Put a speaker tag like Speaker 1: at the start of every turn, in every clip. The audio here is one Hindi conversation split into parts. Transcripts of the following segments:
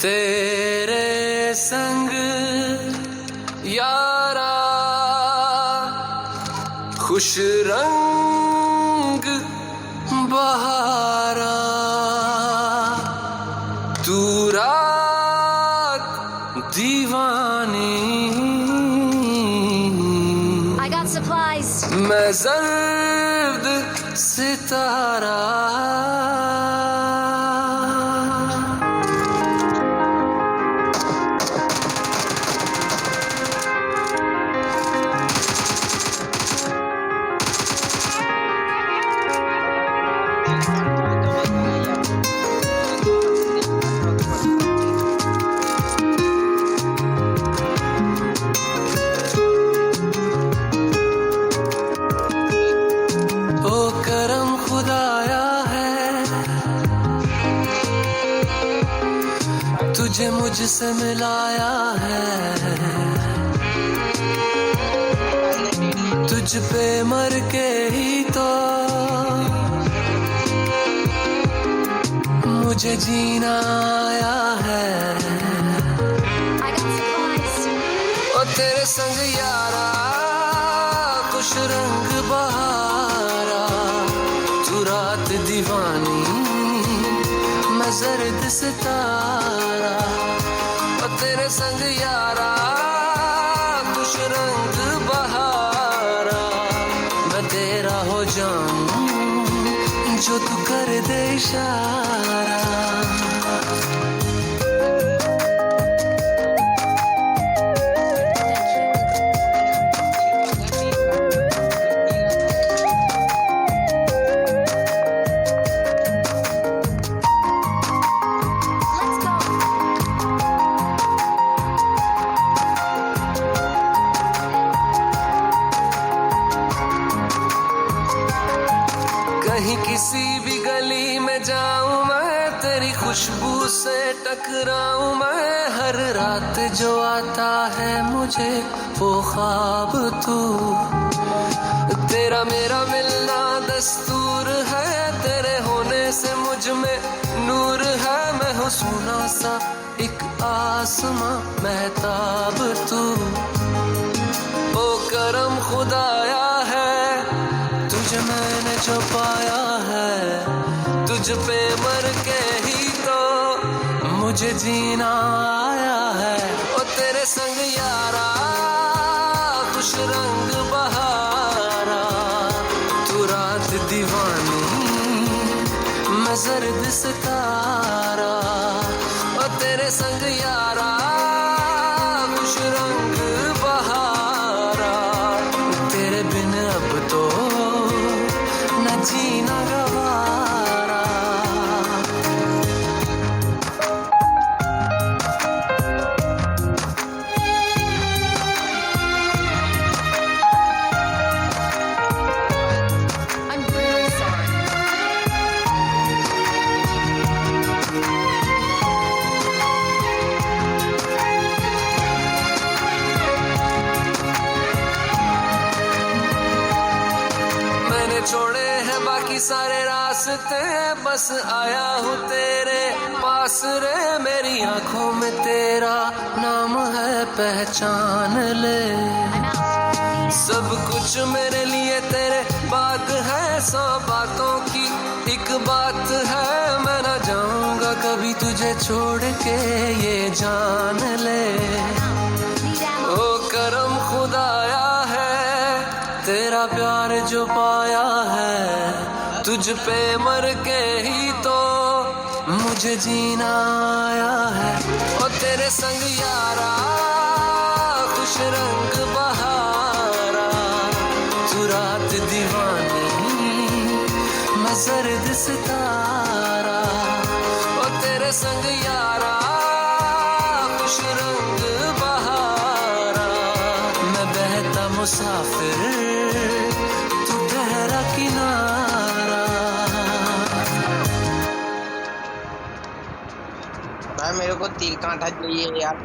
Speaker 1: तेरे संग यारा खुश रंग बहारा, तू रात दीवानी,
Speaker 2: I got supplies.
Speaker 1: मैं जर्द सितारा। तुझे मुझसे मिलाया है, तुझ पे मर के ही तो मुझे जीना आया है। ओ तेरे संग यारा खुश रंग बहारा, तू रात दीवानी, मैं जर्द सितारा। और तेरे संग यारा खुश रंग बहारा, मैं तेरा हो जाऊं जो तू कर दे इशारा। कहीं किसी भी गली में जाऊं मैं, तेरी खुशबू से टकराऊं मैं, हर रात जो आता है मुझे वो ख्वाब तू। तेरा मेरा मिलना दस्तूर है, तेरे होने से मुझ में नूर है, मैं हूँ सोना सा एक आसमां महताब तू। ओ करम खुदाया है तुझे मैंने जो पाया है, तुझ पे मर के ही तो मुझे जीना आया है। ओ तेरे संग यारा खुश रंग बहारा, तू रात दीवानी, मैं जर्द सितारा। ओ तेरे संग यारा खुश रंग बहारा, तेरे बिन अब तो जीना गवारा।
Speaker 2: I'm really sorry.
Speaker 1: मैंने छोड़े बाकी सारे रास्ते, बस आया हूँ तेरे पास रे। मेरी आंखों में तेरा नाम है, पहचान ले। सब कुछ मेरे लिए तेरे बात है, 100 बातों की एक बात है, मैं ना जाऊंगा कभी तुझे छोड़ के, ये जान ले। ओ करम खुदाया है तेरा प्यार जो पाया है, तुझ पे मर के ही तो मुझे जीना आया है। और तेरे संग यारा खुश रंग बहारा, तू रात दीवानी, मैं जर्द सितारा। और तेरे संग यारा खुश रंग बहारा, मैं बहता मुसाफिर, तू ठहरा किनारा।
Speaker 3: भाई मेरे को 3 कांटा चाहिए यार।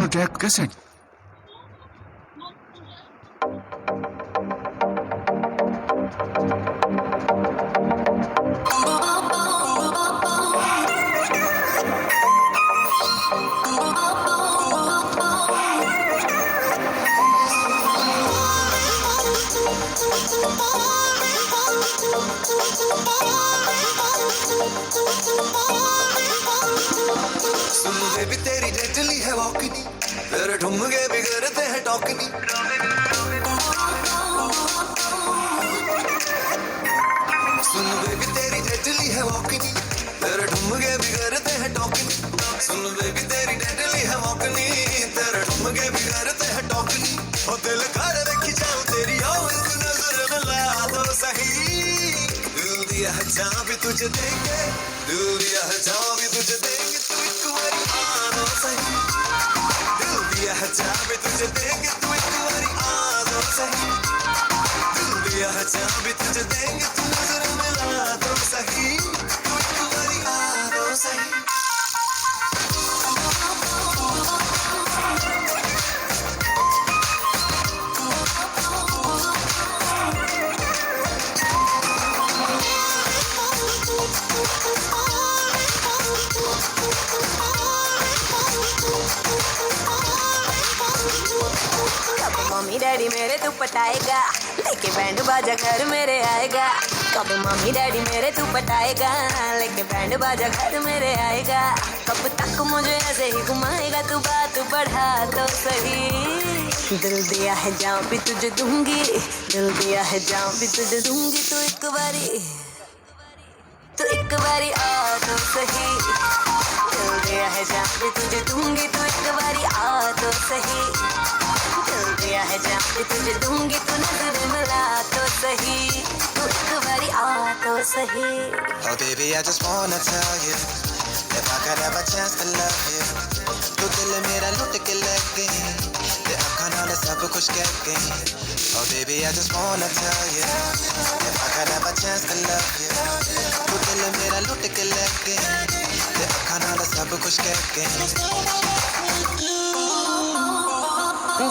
Speaker 4: Track cassette.
Speaker 5: सुन बेबी तेरी डेडली है वॉकनी, तेरे ठुमके बिगड़ते हैं टॉकनी। सुन बेबी तेरी डेडली है वॉकनी, तेरे ठुमके बिगड़ते हैं टॉकनी। सुन बेबी तेरी डेडली है वॉकनी, तेरे ठुमके बिगड़ते हैं टॉकनी। ओ दिल कर रखी जाऊं तेरी आओ एक नजर मिला दो सही। दिल दिया है जहां भी तुझे देंगे, दिल दिया है जहां भी तुझे देंगे, तू एक बारी आना सही। दिल दिया है जहां भी तुझे देंगे, तू एक बारी आना सही। दिल दिया है जहां भी तुझे देंगे, तू नजर मिला दो सही। तू एक बारी आना सही।
Speaker 6: मम्मी डैडी मेरे तू पटाएगा, लेके बैंड बाजा घर मेरे आएगा। कब मम्मी डैडी मेरे तू पटाएगा, लेके बैंड बाजा घर मेरे आएगा। कब तक मुझे ऐसे ही घुमाएगा, तू बात बढ़ा तो सही। दिल दिया है जाऊं भी तुझे दूंगी, दिल दिया है जाऊं भी तुझे दूंगी। तू एक बारी आ तो सही। दिल दिया है जाऊं भी तुझे दूंगी, तू एक बारी आ तो सही। दिल दिया है जाऊं भी तुझे दूंगी, तू नजर मिला तो सही। तू एक बारी आ तो सही।
Speaker 5: Oh baby, I just wanna tell you, if I could have a chance to love you, तू दिल मेरा लुट के लग गई, ते अखां नाल सब कुछ कह गई। Oh baby, I just wanna tell you, if I could have a chance to love you, तू दिल मेरा लुट के लग गई, ते अखां नाल सब कुछ कह गई।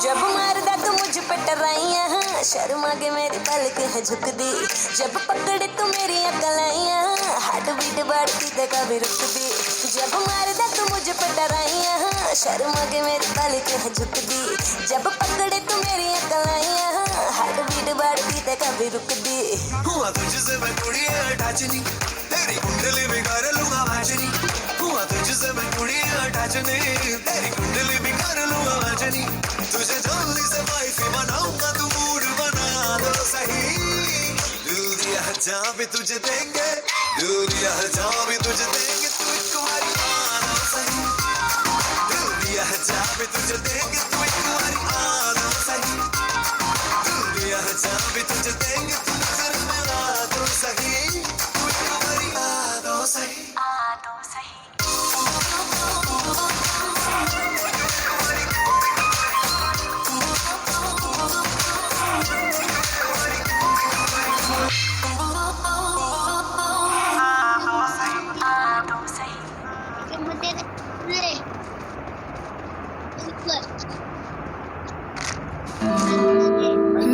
Speaker 6: जब मारदा तू मुझ पे टराइयां, शर्मा के मेरी पलक है झुक दी। जब पकड़े तू मेरी कलाइयां, हार्ट बीट बढ़ती ते कभी रुक दी। जब मारदा तू मुझ पे टराइयां, शर्मा के मेरी पलक है झुक दी। जब पकड़े तू मेरी कलाइयां, हार्ट बीट बढ़ती ते कभी रुक दी।
Speaker 5: हुआ तुझसे मैं कुड़ियां अटैचनी, तेरी कुंडली बिगाड़ लूंगा वाजनी। हुआ तुझसे मैं कुड़ियां अटैचनी, तेरी कुंडली बिगाड़ लूंगा वाजनी। तुझे जल्दी से वाइफी बनाऊंगा, तू मूड बना दो सही। दिल दिया है जहां भी तुझे देंगे, दिल दिया है जहां भी तुझे देंगे, तू एक बारी आना सही। दिल दिया है जहां भी तुझे देंगे, तू एक बारी आना सही। दिल दिया है जहां भी तुझे देंगे, तू नजर मिला दो सही। तू एक बारी आ दो सही।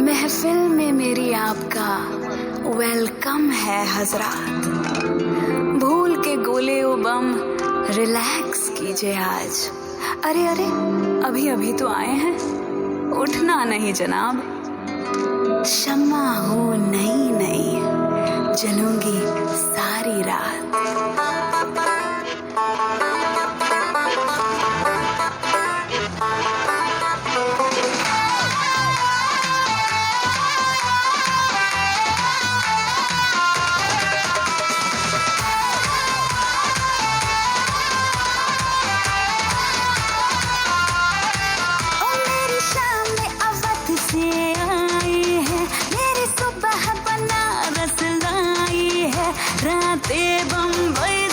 Speaker 7: महफिल में मेरी आपका वेलकम है हजरात। भूल के गोले ओ बम रिलैक्स कीजिए आज। अरे अरे अभी अभी तो आए हैं, उठना नहीं जनाब। शम्मा हूँ नई नई, जलूंगी सारी रात। रातें बम्बई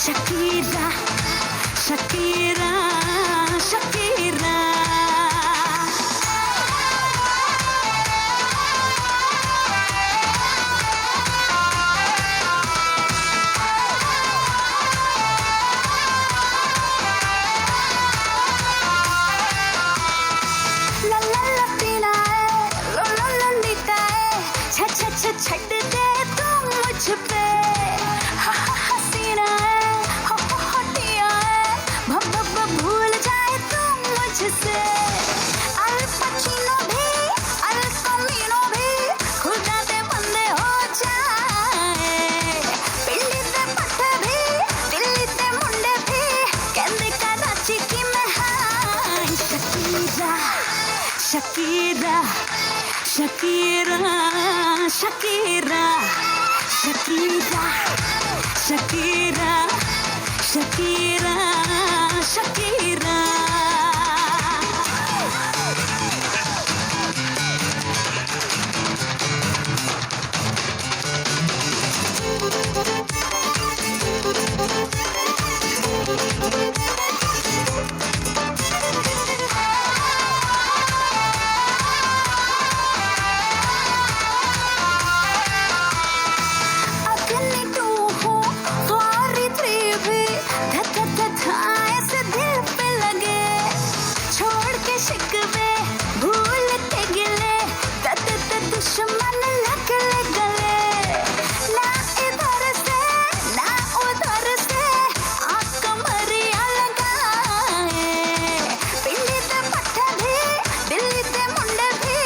Speaker 7: शकीरा शकीरा शकीरा छट दे तू मुझ पे हसीना है होटिया है भूल जाए तू मुझसे अल पचीनो भी अल कमीनो भी खुदा दे बंदे हो जाए पिंडी ते पट्टे भी दिल्ली ते मुंडे भी कहंदे कराची की मैं हां Shakira Shakira Shakira Shakira Shakira Shakira Shakira Shakira शिकवे भूल के गिले दुश्मन लगले गले ना इधर से ना उधर से आँख मरिया लगाए पिंडी ते पट्टे भी दिल्ली ते मुंडे भी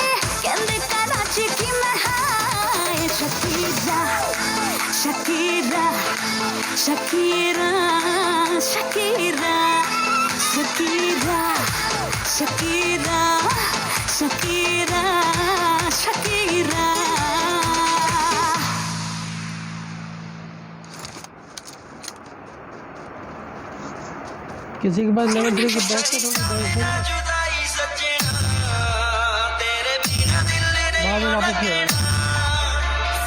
Speaker 7: कहंदे कराची की मैं हाय Shakira Shakira Shakira Shakira Shakira Shakira Shakira Shakira
Speaker 4: किसी के पास लेवल 3 का बैठ बाद में वापस ले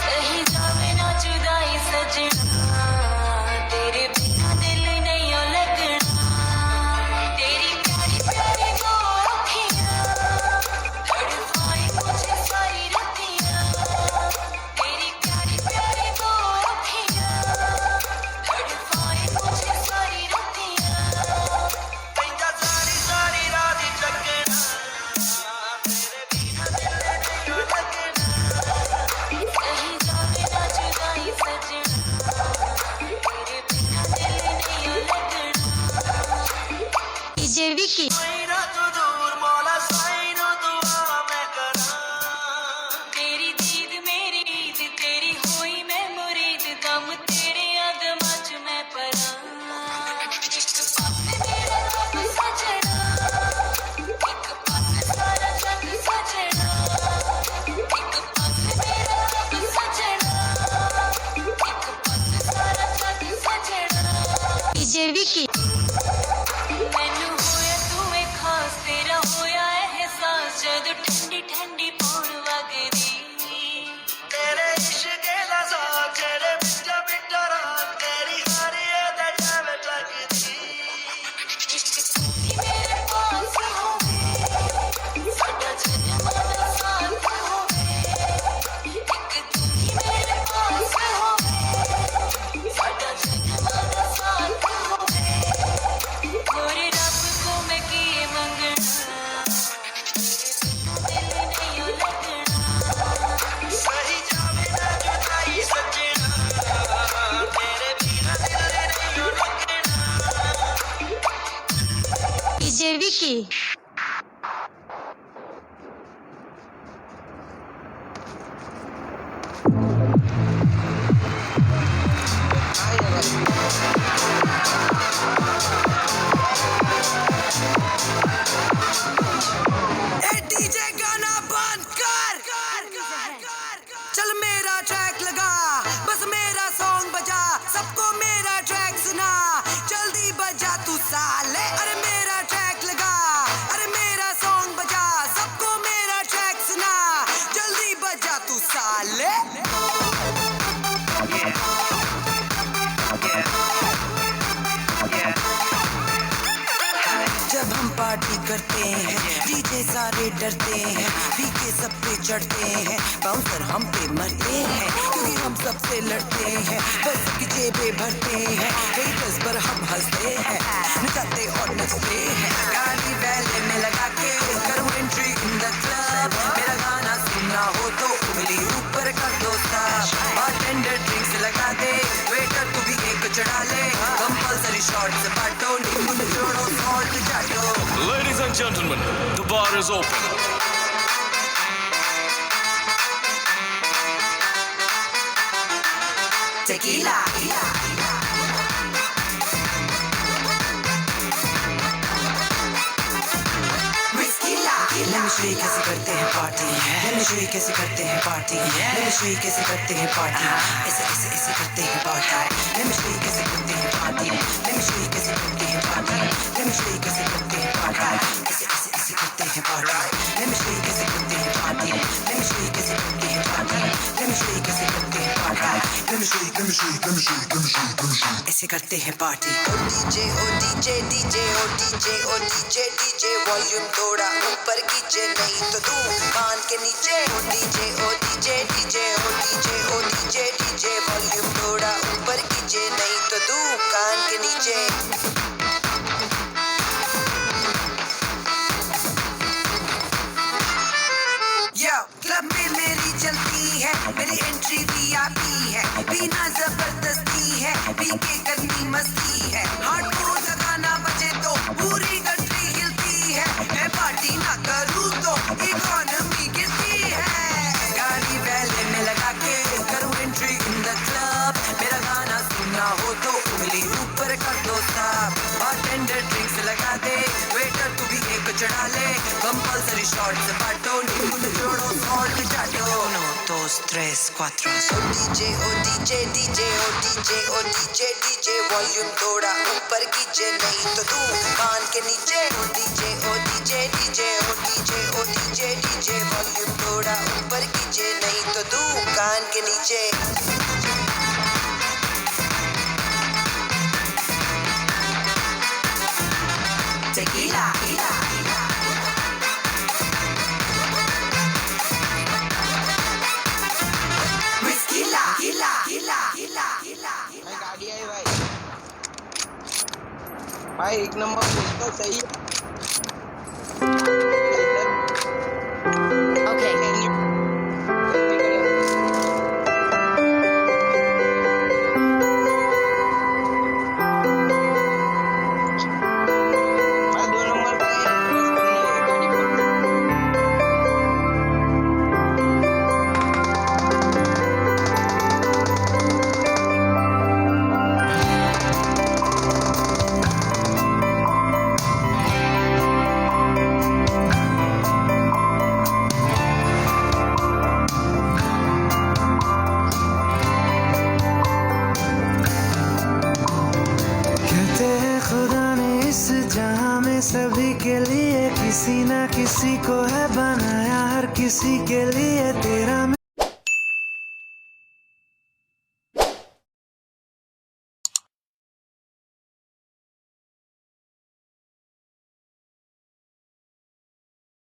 Speaker 6: सही जावे ना जुदाई सजना तेरे बिना दिल नहीं लगना तेरी प्यारी प्यारी दो अखियां तड़पाए मुझे सारी रातियां तेरी प्यारी प्यारी दो अखियां तड़पाए मुझे सारी रातियां
Speaker 5: ਕਹਿੰਦਾ ਸਾਰੀ ਸਾਰੀ ਰਾਤ ਚੱਕਣਾ ਤੇਰੇ ਬਿਨਾ ਦਿਲ ਨਹੀਂ ਲੱਗਣਾ
Speaker 6: सही जावे ना जुदाई सजना तेरे बिना दिल नहीं लगना डीजे विकी
Speaker 5: मैना तू दूर मौला साईं ਨੂੰ दुआ मैं करा
Speaker 6: तेरी दीद मेरी ईद तेरी होई मैं मुरीद दम तेरे आदमां च मैं परा एक पासे मेरा रब सजना एक पासे सारा जग सजना एक पासे मेरा रब सजना एक पासे सारा जग सजना डीजे विकी मैनू होया तू एक खास तेरा होया एहसास जद ठंडी ठंडी पौड़ वगदी
Speaker 5: ਤੇਰੇ ਇਸ਼ਕ ਦਾ ਸਾਥ ਤੇਰੇ ਬਿੱਟਾ ਬਿੱਟਾ ਰਾਤ ਤੇਰੀ ਹਰ ਇਹਦਾ ਜਾਵੇ ਲੱਗਦੀ
Speaker 6: मेरे पास होवे साडा जन्म दा साथ होवे एक तू ही मेरे पास होवे साडा जन्म दा साथ होवे और रब को मैं किए मंगना तेरे बिना दिल नहीं लगना
Speaker 5: ਸਹੀ ਜਾਵੇ ਨਾ ਜੁਦਾਈ ਸੱਜਣਾ ਤੇਰੇ ਬਿਨਾ ਦਿਲ ਨਹੀਂ ਲੱਗਣਾ
Speaker 6: डीजे विकी
Speaker 5: डीजे गाना बंद कर चल मेरा ट्रैक लगा बस मेरा सॉन्ग बजा सबको मेरा ट्रैक सुना जल्दी बजा तू साले अरे मेरा ट्रैक लगा अरे मेरा सॉन्ग बजा सबको मेरा ट्रैक सुना जल्दी बजा तू साले
Speaker 8: पार्टी करते हैं, डीजे सारे डरते हैं, पीके सब पे चढ़ते हैं, बाउंसर हम पे मरते हैं क्योंकि हम सबसे लड़ते हैं, बस की जेबें भरते हैं, हेटर्स पर हम हंसते हैं, नचाते और नचते हैं, गाड़ी वैले में लगा के करूं एंट्री इन द क्लब, मेरा गाना सुनना हो तो उंगली ऊपर कर दो साहब, बारटेंडर ड्रिंक्स लगा दे, वेटर तू भी एक चढ़ा ले, कंपल्सरी शॉट्स बांटो, नींबू निचोड़ो salt चाटो।
Speaker 9: Ladies and gentlemen, the bar is open.
Speaker 8: Tequila. Let me show you कैसे करते हैं party, let me show you कैसे करते हैं party, let me show you कैसे करते हैं पार्टी, ऐसे ऐसे ऐसे करते हैं party, let me show you कैसे करते हैं party, let me show you कैसे करते हैं party, let me show you कैसे करते हैं पार्टी, ऐसे ऐसे ऐसे करते हैं party, let me show you कैसे करते हैं party, let me show you कैसे करते हैं party, let me show you कैसे करते हैं party, let me show you ऐसे करते हैं पार्टी।
Speaker 3: ओ डीजे ओ डीजे डीजे ओ डीजे ओ डीजे डीजे वॉल्यूम थोड़ा ऊपर कीजिए नहीं तो तू कान के नीचे, ओ डीजे ओ डीजे डीजे ओ डीजे ओ डीजे डीजे वॉल्यूम थोड़ा ऊपर कीजिए नहीं तो तू कान के नीचे।
Speaker 8: क्लब में मेरी चलती है, मेरी एंट्री वीआईपी है, पीना जबरदस्ती है, पी के करनी मस्ती है, हार्डकोर का गाना बजे तो पूरी कंट्री हिलती है, मैं पार्टी ना करूँ तो इकोनॉमी गिरती है, गाड़ी वैले में लगा के करूँ एंट्री इन द क्लब, मेरा गाना सुनना हो तो उंगली ऊपर कर दो साहब, बारटेंडर ड्रिंक्स लगा दे, वेटर तू भी एक चढ़ा ले, कंपल्सरी शॉट्स बांटो, नींबू निचोड़ो सॉल्ट चाटो। 1, 2, 3, 4
Speaker 3: ओ डीजे ओ डीजे डीजे ओ डीजे ओ डीजे डीजे वॉल्यूम थोड़ा ऊपर कीजिए नहीं तो तू कान के नीचे, ओ डीजे ओ डीजे डीजे ओ डीजे ओ डीजे डीजे वॉल्यूम थोड़ा ऊपर कीजिए नहीं तो तू कान के नीचे।
Speaker 8: Tequila. Whiskey la.
Speaker 3: गाड़ी आई भाई, भाई एक नंबर तो सही है।
Speaker 2: Okay.
Speaker 3: भाई 2 नंबर का है, गाड़ी पर।
Speaker 10: कहते हैं खुदा ने इस जहां में सभी के लिए किसी ना किसी को है बनाया, हर किसी के लिए तेरा